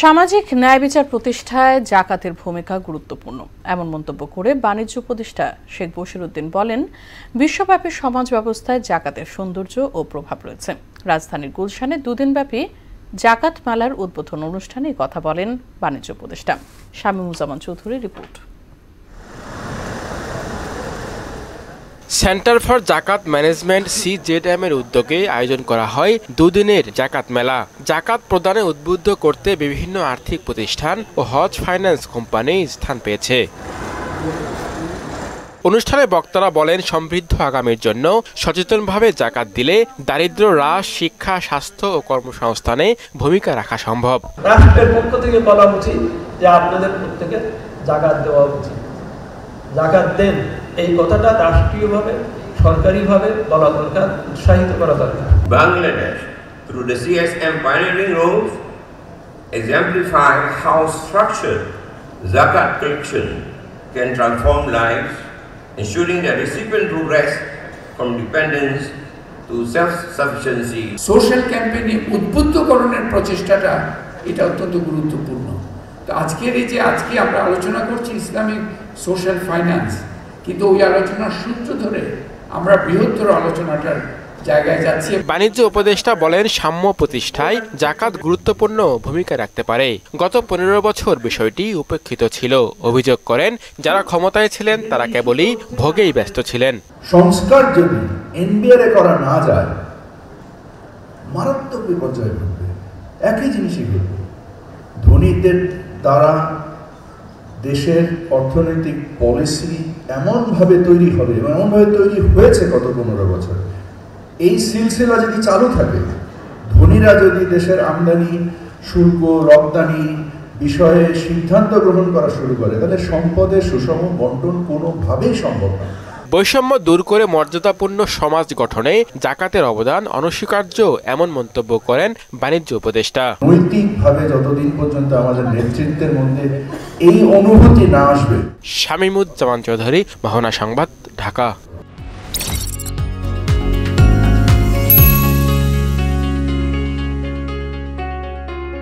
সামাজিক ন্যায় বিচার প্রতিষ্ঠায় জাকাতের ভূমিকা গুরুত্বপূর্ণ এমন মন্তব্য করে বাণিজ্য উপদেষ্টা শেখ বশিরউদ্দিন বলেন, বিশ্বব্যাপী সমাজ ব্যবস্থায় জাকাতের সৌন্দর্য ও প্রভাব রয়েছে। রাজধানীর গুলশানে দুদিনব্যাপী জাকাত মেলার উদ্বোধন অনুষ্ঠানে কথা বলেন বাণিজ্য উপদেষ্টা। শামীমুজ্জামান চৌধুরীর রিপোর্ট। সেন্টার ফর জাকাত ম্যানেজমেন্ট (CZM) এর উদ্যোগে আয়োজন করা হয় দুদিনের জাকাত মেলা। জাকাত প্রদানে উদ্বুদ্ধ করতে বিভিন্ন আর্থিক প্রতিষ্ঠান ও হজ ফাইন্যান্স কোম্পানি স্থান পেয়েছে। অনুষ্ঠানে বক্তারা বলেন, সমৃদ্ধ আগামীর জন্য সচেতনভাবে জাকাত দিলে দারিদ্র্য হ্রাস, শিক্ষা, স্বাস্থ্য ও কর্মসংস্থানে ভূমিকা রাখা সম্ভব। রাষ্ট্রের পক্ষ থেকে বলা উচিত যে আপনাদের প্রত্যেকে জাকাত দেওয়া উচিত, জাকাত দেন, এই কথাটা রাষ্ট্রীয়ভাবে সরকারিভাবে বলা দরকার, উৎসাহিত করা দরকার। Bangladesh, through the CSM pioneering roles, exemplify how structured zakat collection can transform lives, ensuring that recipient progress from dependence to self-sufficiency. Social ক্যাম্পেইনে উদ্বুদ্ধকরণের প্রচেষ্টাটা এটা অত্যন্ত গুরুত্বপূর্ণ। তো আজকের এই যে আজকে আমরা আলোচনা করছি ইসলামিক সোশ্যাল ফাইন্যান্স, কিন্তু ওই আলোচনার সূত্র ধরে আমরা বৃহত্তর আলোচনাটার জায়গায় যাচ্ছি। বাণিজ্য উপদেষ্টা বলেন, সাম্য প্রতিষ্ঠায় জাকাত গুরুত্বপূর্ণ ভূমিকা রাখতে পারে। গত 15 বছর বিষয়টি উপেক্ষিত ছিল। অভিযোগ করেন, যারা ক্ষমতায় ছিলেন তারা কেবলই ভোগেই ব্যস্ত ছিলেন। সংস্কার যদি এনবিআরে করা না যায়, মারাত্মক বিপর্যয় ঘটবে। একই জিনিসই ঘটবে। ধনীদের দ্বারা দেশের অর্থনৈতিক পলিসি এমনভাবে তৈরি হবে, এমনভাবে তৈরি হয়েছে গত 15 বছর। এই সিলসিলা যদি চালু থাকে, ধনীরা যদি দেশের আমদানি, শুল্ক, রপ্তানি বিষয়ে সিদ্ধান্ত গ্রহণ করা শুরু করে, তাহলে সম্পদের সুষম বন্টন কোনোভাবেই সম্ভব না। বৈষম্য দূর করে মর্যাদাপূর্ণ সমাজ গঠনে জাকাতের অবদান অনস্বীকার্য, এমন মন্তব্য করেন বাণিজ্য উপদেষ্টা। নৈতিকভাবে যতদিন পর্যন্ত আমাদের নেতৃত্বের মধ্যে এই অনুভূতি না আসবে। শামীমুজ্জামান চৌধুরী, মাহনা সংবাদ, ঢাকা।